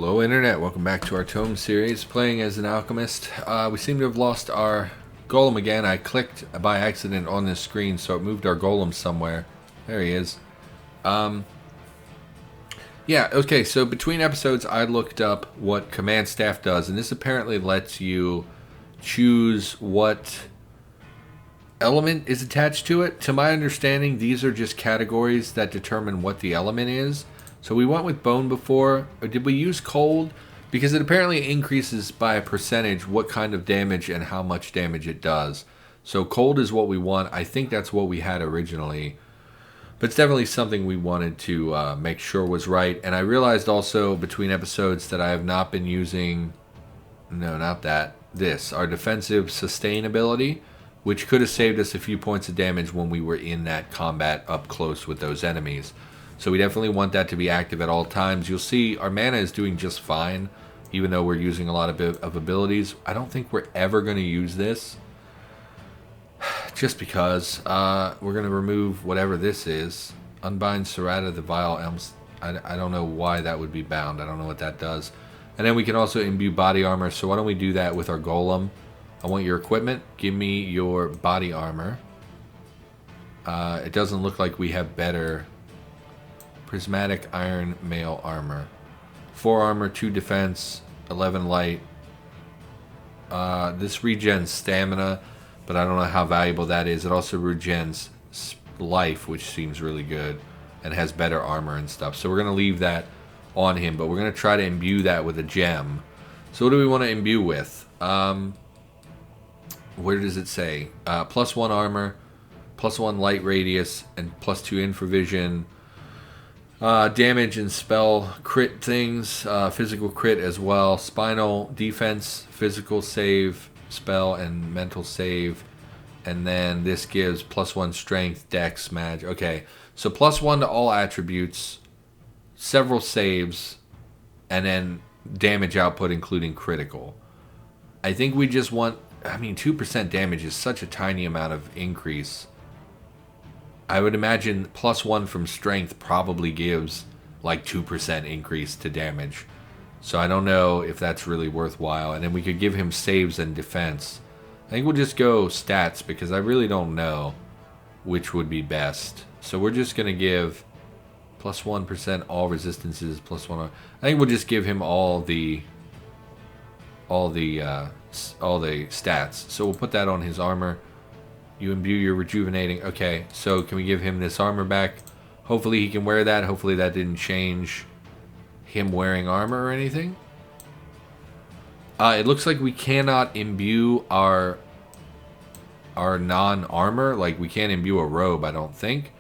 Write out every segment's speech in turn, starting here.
Hello Internet, welcome back to our ToME series, playing as an alchemist. We seem to have lost our golem again. I clicked by accident on this screen, so it moved our golem somewhere. There he is. Yeah, okay, so between episodes I looked up what command staff does, and this apparently lets you choose what element is attached to it. To my understanding, these are just categories that determine what the element is. So we went with bone before, or did we use cold? Because it apparently increases by a percentage what kind of damage and how much damage it does. So cold is what we want. I think that's what we had originally. But it's definitely something we wanted to make sure was right. And I realized also between episodes that I have not been using, no, not that, this, our defensive sustainability, which could have saved us a few points of damage when we were in that combat up close with those enemies. So we definitely want that to be active at all times. You'll see our mana is doing just fine, even though we're using a lot of abilities. I don't think we're ever going to use this, just because we're going to remove whatever this is. Unbind Serrata the Vile Elms. I don't know why that would be bound. I don't know what that does. And then we can also imbue body armor. So why don't we do that with our golem? I want your equipment. Give me your body armor. It doesn't look like we have better. Prismatic Iron Mail Armor. 4 armor, 2 defense, 11 light. This regens stamina, but I don't know how valuable that is. It also regens life, which seems really good, and has better armor and stuff. So we're going to leave that on him, but we're going to try to imbue that with a gem. So what do we want to imbue with? Where does it say? +1 armor, +1 light radius, and +2 infravision. Damage and spell crit things, physical crit as well, spinal defense, physical save, spell, and mental save. And then this gives +1 strength, dex, mag. Okay, so +1 to all attributes, several saves, and then damage output including critical. I think we just want, 2% damage is such a tiny amount of increase. I would imagine +1 from strength probably gives like 2% increase to damage. So I don't know if that's really worthwhile. And then we could give him saves and defense. I think we'll just go stats because I really don't know which would be best. So we're just going to give +1% all resistances, +1. I think we'll just give him all the stats. So we'll put that on his armor. You imbue your rejuvenating. Okay, so can we give him this armor back? Hopefully he can wear that. Hopefully that didn't change him wearing armor or anything. It looks like we cannot imbue our non-armor. Like, we can't imbue a robe, I don't think.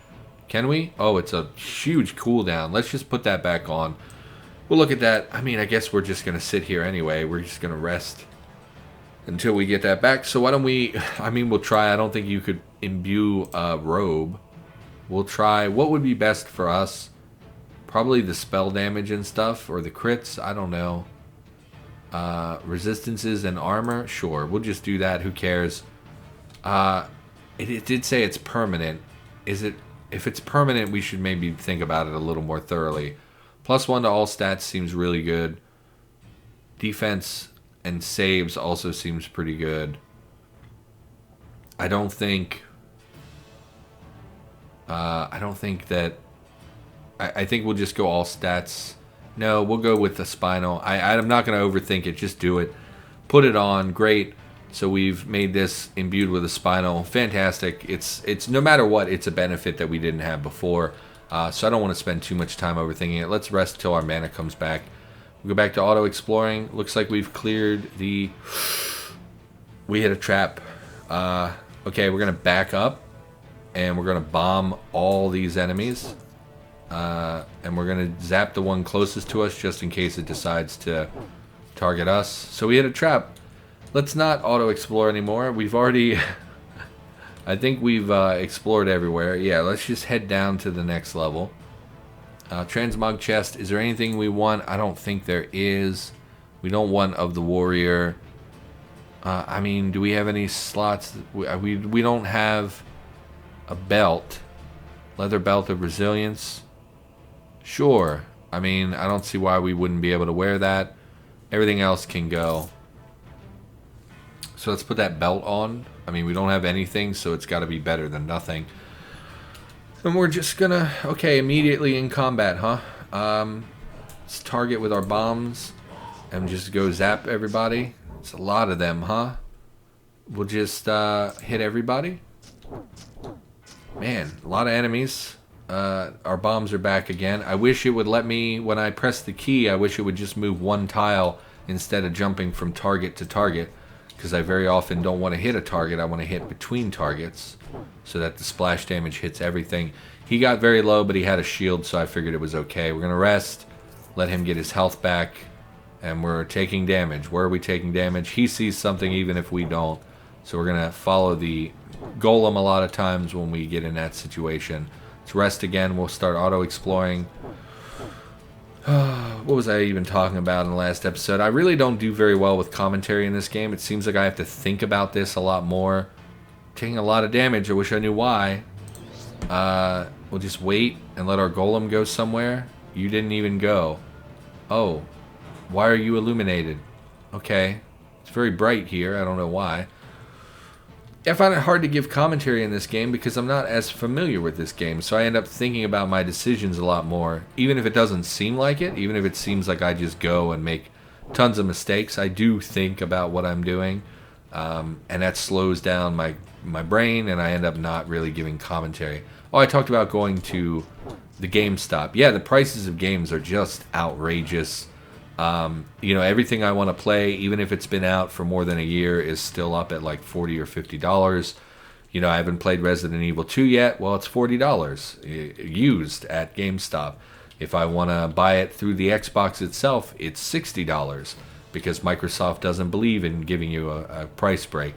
Can we? Oh, it's a huge cooldown. Let's just put that back on. We'll look at that. I guess we're just going to sit here anyway. We're just going to rest until we get that back. So why don't we, we'll try. I don't think you could imbue a robe. We'll try. What would be best for us? Probably the spell damage and stuff, or the crits. I don't know. Resistances and armor. Sure, we'll just do that. Who cares? It did say it's permanent. Is it? If it's permanent, we should maybe think about it a little more thoroughly. +1 to all stats seems really good. Defense and saves also seems pretty good. I don't think that. I think we'll just go all stats. No, we'll go with the spinal. I'm not going to overthink it. Just do it. Put it on. Great. So we've made this imbued with a spinal. Fantastic. It's no matter what, it's a benefit that we didn't have before. So I don't want to spend too much time overthinking it. Let's rest till our mana comes back. We go back to auto exploring. Looks like we've cleared the. We hit a trap. Okay, we're gonna back up, and we're gonna bomb all these enemies, and we're gonna zap the one closest to us just in case it decides to target us. So we hit a trap. Let's not auto explore anymore. We've already. I think we've explored everywhere. Yeah, let's just head down to the next level. Transmog chest. Is there anything we want? I don't think there is. We don't want of the warrior. Do we have any slots? We don't have a belt. Leather belt of resilience. Sure. I mean, I don't see why we wouldn't be able to wear that. Everything else can go. So let's put that belt on. I mean, we don't have anything, so it's got to be better than nothing. And we're just gonna... Okay, immediately in combat, huh? Let's target with our bombs and just go zap everybody. It's a lot of them, huh? We'll just hit everybody. Man, a lot of enemies. Our bombs are back again. I wish it would let me, when I press the key, I wish it would just move one tile instead of jumping from target to target, because I very often don't want to hit a target. I want to hit between targets so that the splash damage hits everything. He got very low, but he had a shield, so I figured it was okay. We're going to rest, let him get his health back, and we're taking damage. Where are we taking damage? He sees something even if we don't. So we're going to follow the golem a lot of times when we get in that situation. Let's rest again. We'll start auto-exploring. What was I even talking about in the last episode? I really don't do very well with commentary in this game. It seems like I have to think about this a lot more. Taking a lot of damage. I wish I knew why. We'll just wait and let our golem go somewhere. You didn't even go. Oh. Why are you illuminated? Okay. It's very bright here. I don't know why. I find it hard to give commentary in this game because I'm not as familiar with this game, so I end up thinking about my decisions a lot more. Even if it doesn't seem like it, even if it seems like I just go and make tons of mistakes, I do think about what I'm doing, and that slows down my brain, and I end up not really giving commentary. Oh, I talked about going to the GameStop. Yeah, the prices of games are just outrageous. You know, everything I want to play, even if it's been out for more than a year, is still up at like $40 or $50. You know, I haven't played Resident Evil 2 yet. Well, it's $40 used at GameStop. If I want to buy it through the Xbox itself, it's $60 because Microsoft doesn't believe in giving you a price break.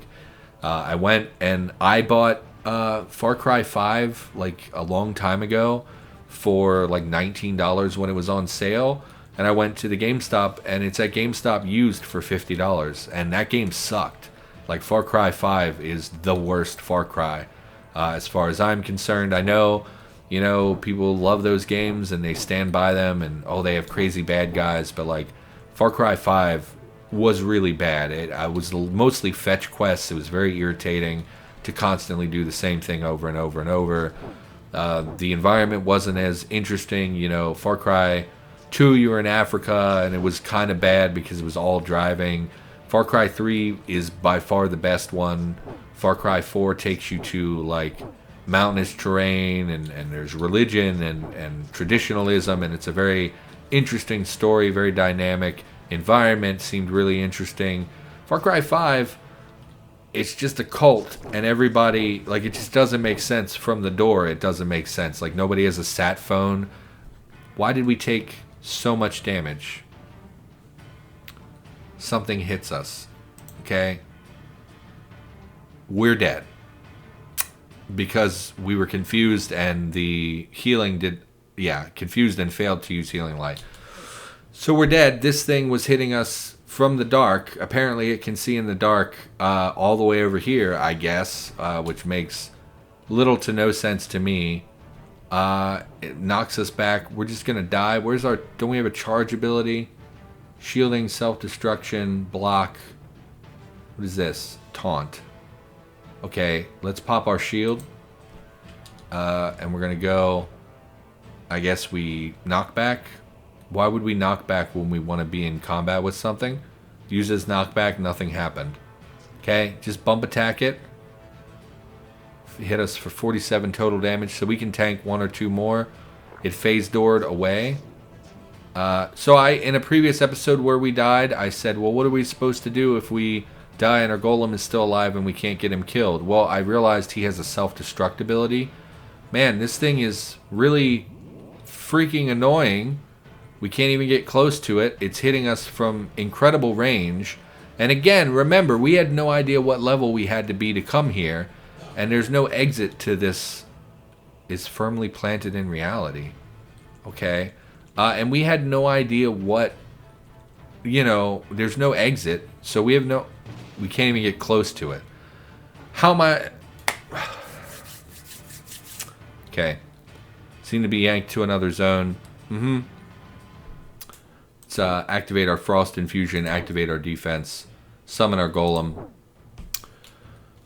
I went and I bought Far Cry 5 like a long time ago for like $19 when it was on sale. And I went to the GameStop, and it's at GameStop used for $50. And that game sucked. Like, Far Cry 5 is the worst Far Cry, as far as I'm concerned. I know, you know, people love those games, and they stand by them, and, oh, they have crazy bad guys. But, like, Far Cry 5 was really bad. I was mostly fetch quests. It was very irritating to constantly do the same thing over and over and over. The environment wasn't as interesting. You know, Far Cry 2, you were in Africa, and it was kind of bad because it was all driving. Far Cry 3 is by far the best one. Far Cry 4 takes you to, like, mountainous terrain, and there's religion and traditionalism, and it's a very interesting story, very dynamic. Environment seemed really interesting. Far Cry 5, it's just a cult, and everybody, like, it just doesn't make sense from the door. It doesn't make sense. Like, nobody has a sat phone. Why did we take so much damage? Something hits us. Okay? We're dead. Because we were confused and the healing confused and failed to use healing light. So we're dead. This thing was hitting us from the dark. Apparently it can see in the dark all the way over here, I guess, which makes little to no sense to me. It knocks us back. We're just gonna die. Don't we have a charge ability? Shielding, self-destruction, block. What is this? Taunt. Okay, let's pop our shield. And we're gonna go, I guess we knock back. Why would we knock back when we want to be in combat with something? Use this knockback, nothing happened. Okay, just bump attack it. Hit us for 47 total damage, so we can tank one or two more. It phase doored away. So in a previous episode where we died, I said, well, what are we supposed to do if we die and our golem is still alive and we can't get him killed? Well, I realized he has a self-destruct ability. Man, this thing is really freaking annoying. We can't even get close to it. It's hitting us from incredible range. And again, remember, we had no idea what level we had to be to come here. And there's no exit to this. Is firmly planted in reality. Okay. And we had no idea what, there's no exit. So we can't even get close to it. How am I? Okay. Seem to be yanked to another zone. Let's activate our Frost Infusion, activate our defense, summon our Golem,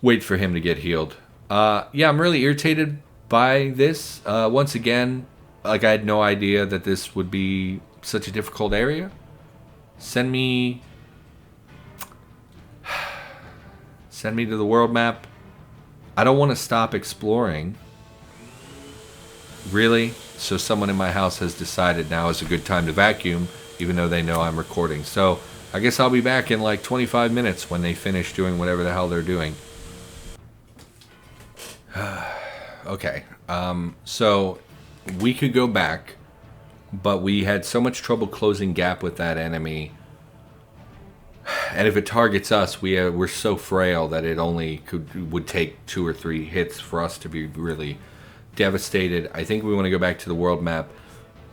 wait for him to get healed. Yeah, I'm really irritated by this. Once again, like, I had no idea that this would be such a difficult area. Send me to the world map. I don't want to stop exploring. Really? So someone in my house has decided now is a good time to vacuum, even though they know I'm recording. So I guess I'll be back in like 25 minutes when they finish doing whatever the hell they're doing. Okay. So we could go back, but we had so much trouble closing gap with that enemy. And if it targets us, we're so frail that it only would take 2 or 3 hits for us to be really devastated. I think we want to go back to the world map.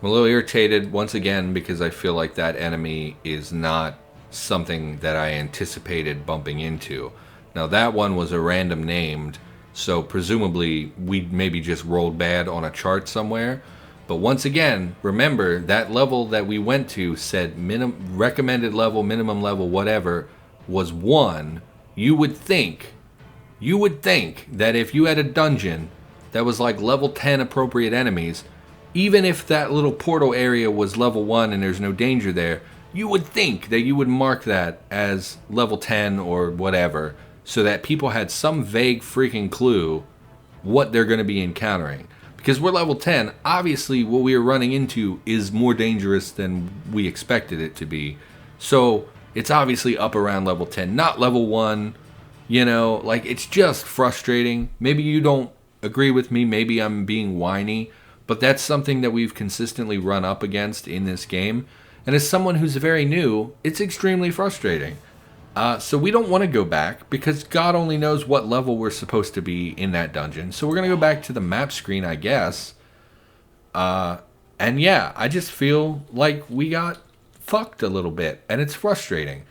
I'm a little irritated once again because I feel like that enemy is not something that I anticipated bumping into. Now that one was a random named, so presumably we maybe just rolled bad on a chart somewhere. But once again, remember that level that we went to said recommended level, minimum level, whatever, was 1. You would think that if you had a dungeon that was like level 10 appropriate enemies, even if that little portal area was level 1 and there's no danger there, you would think that you would mark that as level 10 or whatever, so that people had some vague freaking clue what they're going to be encountering. Because we're level 10, obviously what we are running into is more dangerous than we expected it to be. So it's obviously up around level 10, not level 1. You know, like, it's just frustrating. Maybe you don't agree with me, maybe I'm being whiny, but that's something that we've consistently run up against in this game. And as someone who's very new, it's extremely frustrating. So we don't want to go back because God only knows what level we're supposed to be in that dungeon. So we're going to go back to the map screen, I guess. And yeah, I just feel like we got fucked a little bit, and it's frustrating.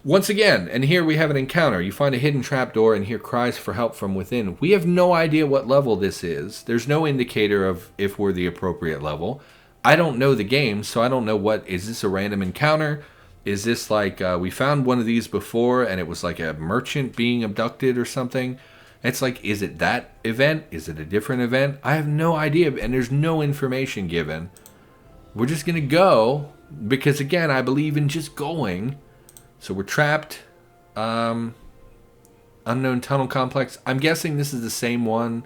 Once again, and here we have an encounter. You find a hidden trapdoor and hear cries for help from within. We have no idea what level this is. There's no indicator of if we're the appropriate level. I don't know the game, so I don't know is this a random encounter? Is this like, we found one of these before and it was like a merchant being abducted or something? It's like, is it that event? Is it a different event? I have no idea, and there's no information given. We're just going to go, because again, I believe in just going. So we're trapped. Unknown tunnel complex. I'm guessing this is the same one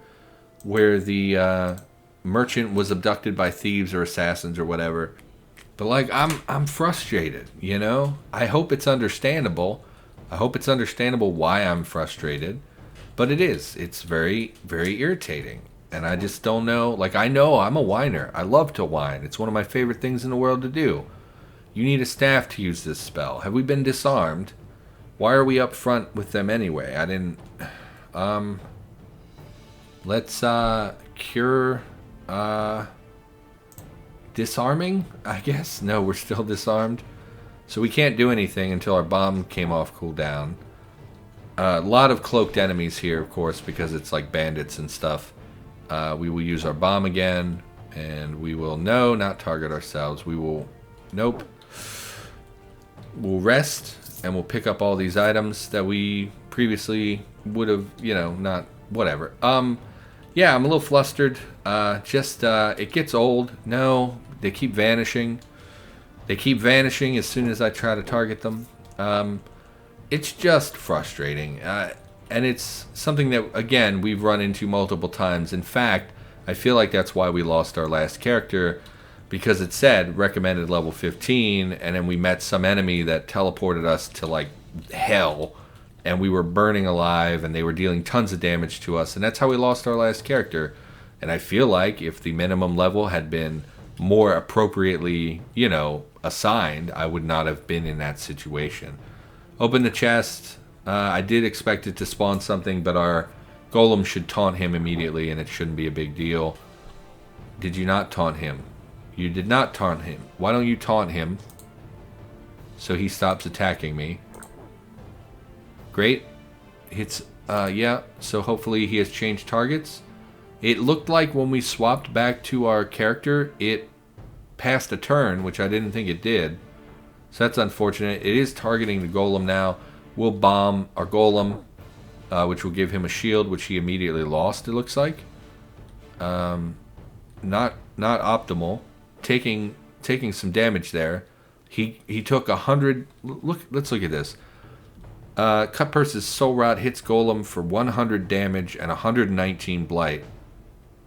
where the merchant was abducted by thieves or assassins or whatever. But like, I'm frustrated, you know? I hope it's understandable. I hope it's understandable why I'm frustrated. But it is. It's very, very irritating. And I just don't know. Like, I know I'm a whiner. I love to whine. It's one of my favorite things in the world to do. You need a staff to use this spell. Have we been disarmed? Why are we up front with them anyway? I didn't... Let's, cure... disarming, I guess? No, we're still disarmed. So we can't do anything until our bomb came off cooldown. A lot of cloaked enemies here, of course, because it's like bandits and stuff. We will use our bomb again, and we will, no, not target ourselves. We will, nope. We'll rest, and we'll pick up all these items that we previously would have, you know, not, whatever. Yeah, I'm a little flustered. It gets old. No, they keep vanishing. They keep vanishing as soon as I try to target them. It's just frustrating. And it's something that, again, we've run into multiple times. In fact, I feel like that's why we lost our last character, because it said recommended level 15, and then we met some enemy that teleported us to, like, hell, and we were burning alive, and they were dealing tons of damage to us, and that's how we lost our last character. And I feel like if the minimum level had been more appropriately, you know, assigned, I would not have been in that situation. Open the chest. I did expect it to spawn something, but our golem should taunt him immediately, and it shouldn't be a big deal. Did you not taunt him? You did not taunt him. Why don't you taunt him so he stops attacking me? Great. Hits, yeah, so hopefully he has changed targets. It looked like when we swapped back to our character, it past a turn, which I didn't think it did. So that's unfortunate. It is targeting the golem now. We'll bomb our golem, which will give him a shield, which he immediately lost, it looks like. Not optimal. Taking some damage there. He took 100. Let's look at this. Cut Purse's Soul Rot hits golem for 100 damage and 119 blight.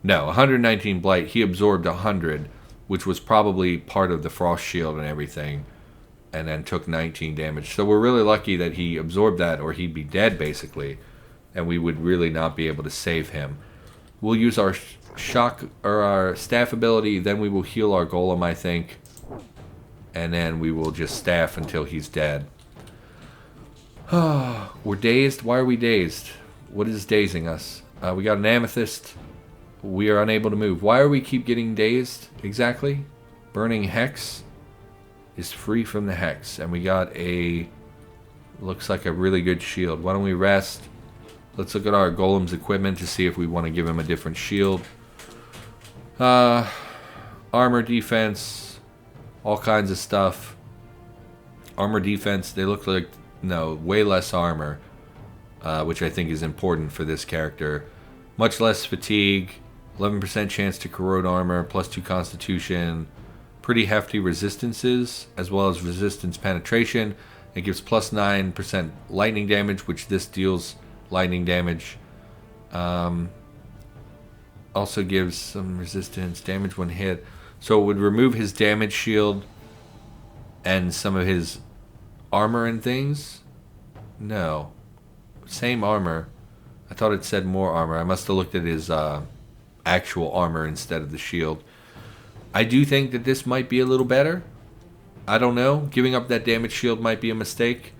No, 119 blight. He absorbed 100, which was probably part of the frost shield and everything, and then took 19 damage. So we're really lucky that he absorbed that, or he'd be dead basically, and we would really not be able to save him. We'll use our shock or our staff ability, then we will heal our golem, I think, and then we will just staff until he's dead. We're dazed. Why are we dazed? What is dazing us? We got an amethyst. We are unable to move. Why are we keep getting dazed exactly? Burning Hex is free from the Hex, and we got a, looks like a really good shield. Why don't we rest? Let's look at our golem's equipment to see if we want to give him a different shield. Armor, defense, all kinds of stuff. Armor, defense, they look like, no, way less armor, which I think is important for this character. Much less fatigue, 11% chance to corrode armor, +2 constitution, pretty hefty resistances, as well as resistance penetration. It gives +9% lightning damage, which this deals lightning damage. Also gives some resistance, damage when hit. So it would remove his damage shield and some of his armor and things. No. Same armor. I thought it said more armor. I must have looked at his actual armor instead of the shield. I do think that this might be a little better. I don't know. Giving up that damage shield might be a mistake.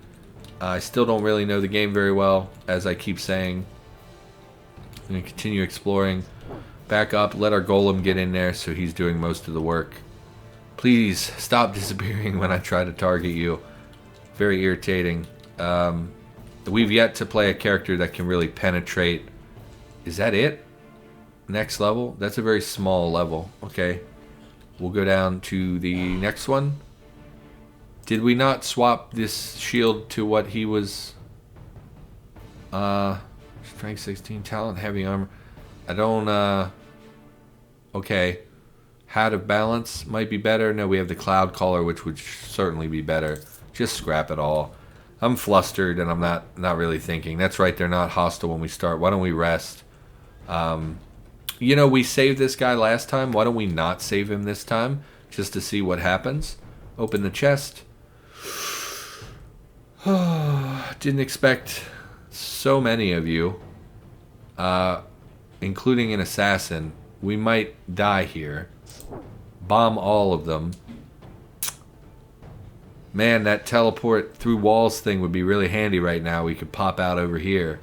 I still don't really know the game very well, as I keep saying. I'm going to continue exploring. Back up. Let our golem get in there so he's doing most of the work. Please stop disappearing when I try to target you. Very irritating. We've yet to play a character that can really penetrate. Is that it? Next level? That's a very small level. Okay. We'll go down to the next one. Did we not swap this shield to what he was? Strength 16, talent, heavy armor. I don't, okay. Hat of balance might be better. No, we have the cloud collar, which would certainly be better. Just scrap it all. I'm flustered and I'm not really thinking. That's right, they're not hostile when we start. Why don't we rest? You know, we saved this guy last time. Why don't we not save him this time? Just to see what happens. Open the chest. Didn't expect so many of you. Including an assassin. We might die here. Bomb all of them. Man, that teleport through walls thing would be really handy right now. We could pop out over here.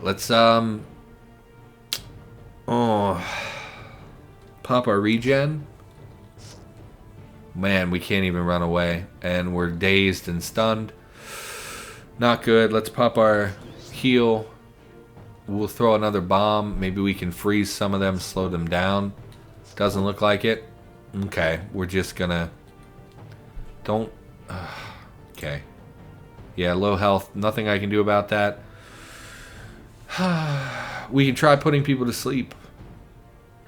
Let's, pop our regen. Man, we can't even run away. And we're dazed and stunned. Not good. Let's pop our heal. We'll throw another bomb. Maybe we can freeze some of them, slow them down. Doesn't look like it. Okay, we're just gonna... Don't... okay. Yeah, low health. Nothing I can do about that. We can try putting people to sleep.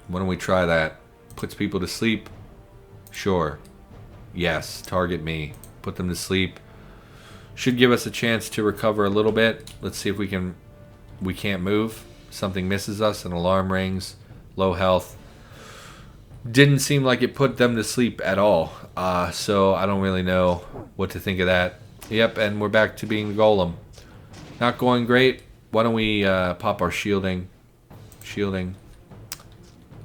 Why don't we try that? Puts people to sleep. Sure. Yes, target me. Put them to sleep. Should give us a chance to recover a little bit. Let's see if we can... We can't move. Something misses us. An alarm rings. Low health. Didn't seem like it put them to sleep at all. So I don't really know what to think of that. Yep, and we're back to being the golem. Not going great. Why don't we pop our shielding? Shielding.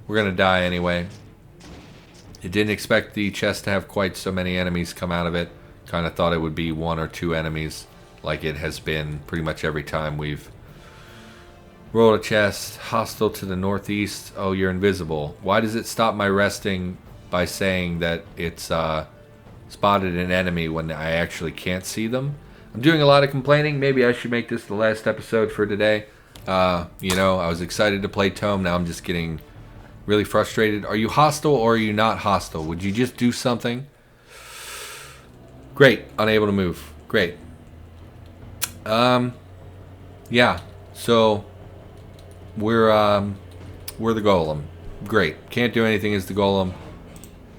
We're going to die anyway. I didn't expect the chest to have quite so many enemies come out of it. Kind of thought it would be 1 or 2 enemies, like it has been pretty much every time we've rolled a chest. Hostile to the northeast. Oh, you're invisible. Why does it stop my resting by saying that it's spotted an enemy when I actually can't see them? I'm doing a lot of complaining. Maybe I should make this the last episode for today. You know, I was excited to play ToME. Now I'm just getting Really frustrated. Are you hostile or are you not hostile? Would you just do something? Great. Unable to move. Great. Yeah. So we're the golem. Great. Can't do anything as the golem.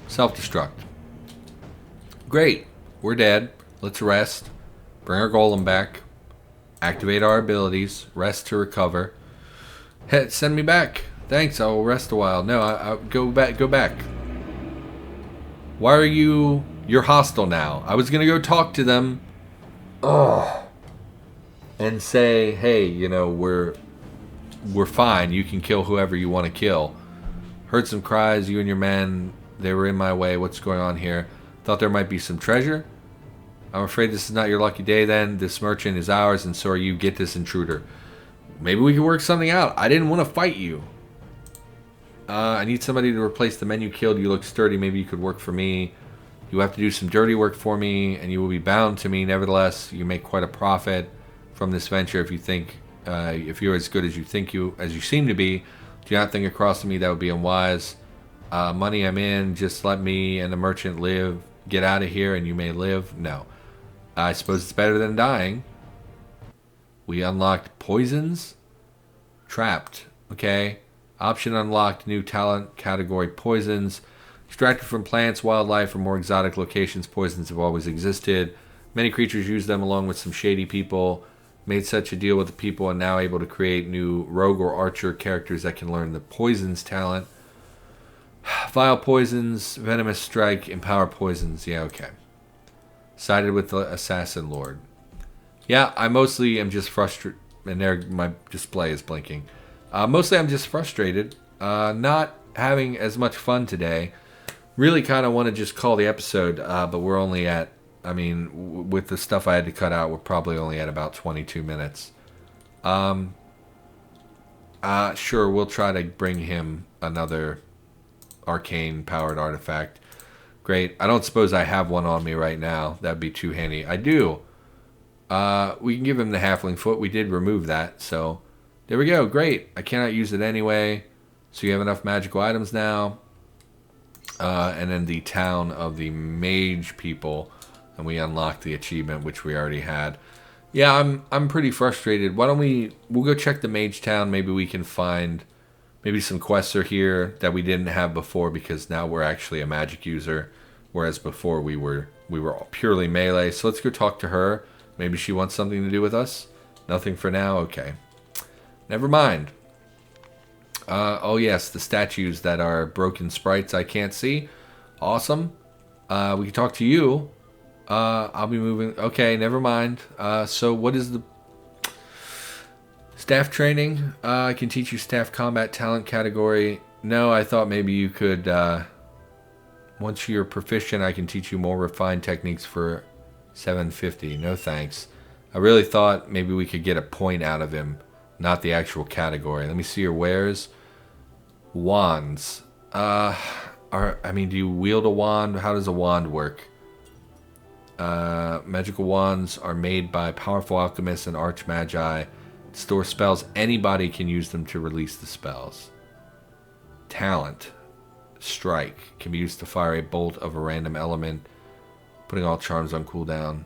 Self-destruct. Great. We're dead. Let's rest. Bring our golem back. Activate our abilities. Rest to recover. Hey, send me back. Thanks. I will rest a while. No, I'll go back. Go back. Why are you... You're hostile now. I was going to go talk to them. Ugh. And say, hey, you know, we're fine. You can kill whoever you want to kill. Heard some cries. You and your men, they were in my way. What's going on here? Thought there might be some treasure. I'm afraid this is not your lucky day then. This merchant is ours, and so are you. Get this intruder. Maybe we can work something out. I didn't want to fight you. I need somebody to replace the men you killed. You look sturdy. Maybe you could work for me. You have to do some dirty work for me, and you will be bound to me. Nevertheless, you make quite a profit from this venture if you think, if you're as good as you seem to be. Do not think across to me. That would be unwise. Money I'm in. Just let me and the merchant live. Get out of here, and you may live. No. I suppose it's better than dying. We unlocked poisons. Trapped. Okay. Option unlocked. New talent category poisons. Extracted from plants, wildlife, or more exotic locations. Poisons have always existed. Many creatures use them along with some shady people. Made such a deal with the people and now able to create new rogue or archer characters that can learn the poisons talent. Vile poisons, venomous strike, empower poisons. Yeah, okay. Sided with the assassin lord. Yeah, I mostly am just frustrated. And there, my display is blinking. Mostly I'm just frustrated. Not having as much fun today. Really kind of want to just call the episode, but we're only at, I mean, with the stuff I had to cut out, we're probably only at about 22 minutes. Sure, we'll try to bring him another arcane-powered artifact. Great. I don't suppose I have one on me right now. That'd be too handy. I do. We can give him the halfling foot. We did remove that, so there we go. Great. I cannot use it anyway. So you have enough magical items now. And then the town of the mage people, and we unlocked the achievement, which we already had. Yeah, I'm pretty frustrated. Why don't we'll go check the mage town. Maybe we can find, maybe some quests are here that we didn't have before, because now we're actually a magic user, whereas before we were purely melee. So let's go talk to her. Maybe she wants something to do with us. Nothing for now. Okay, never mind. Oh yes, the statues that are broken sprites I can't see. Awesome. We can talk to you. I'll be moving. Okay, never mind. So what is the staff training? I can teach you staff combat talent category. No, I thought maybe you could, once you're proficient, I can teach you more refined techniques for 750. No thanks. I really thought maybe we could get a point out of him, not the actual category. Let me see your wares. Wands. I mean, do you wield a wand? How does a wand work? Magical wands are made by powerful alchemists and archmagi. Store spells. Anybody can use them to release the spells. Talent. Strike. Can be used to fire a bolt of a random element. Putting all charms on cooldown.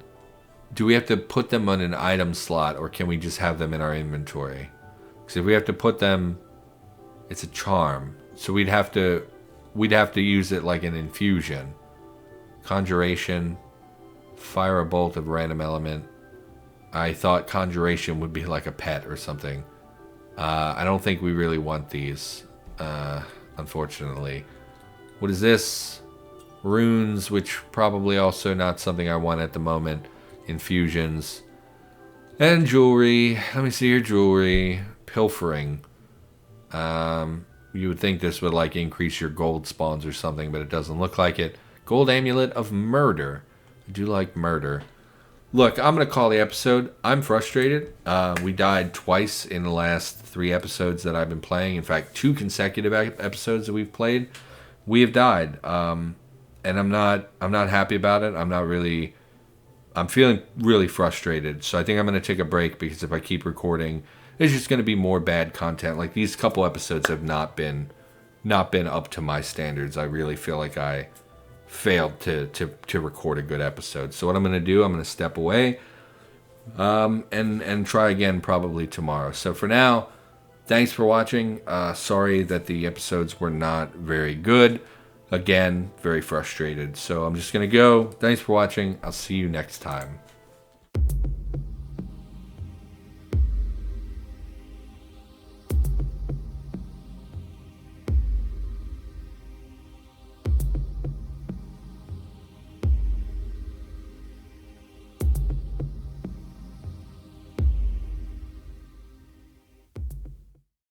Do we have to put them on an item slot, or can we just have them in our inventory? Because if we have to put them, it's a charm. So we'd have to use it like an infusion. Conjuration. Fire a bolt of a random element. I thought conjuration would be like a pet or something. I don't think we really want these, unfortunately. What is this? Runes, which probably also not something I want at the moment. Infusions. And jewelry. Let me see your jewelry. Pilfering. You would think this would like increase your gold spawns or something, but it doesn't look like it. Gold amulet of murder. I do like murder. Look, I'm going to call the episode. I'm frustrated. We died twice in the last 3 episodes that I've been playing. In fact, 2 consecutive episodes that we've played, we have died. And I'm not happy about it. I'm feeling really frustrated. So I think I'm going to take a break, because if I keep recording, there's just going to be more bad content. Like, these couple episodes have not been not been up to my standards. I really feel like I failed to record a good episode. So what I'm going to do, I'm going to step away and try again probably tomorrow. So for now, thanks for watching. Sorry that the episodes were not very good. Again, very frustrated. So I'm just going to go. Thanks for watching. I'll see you next time.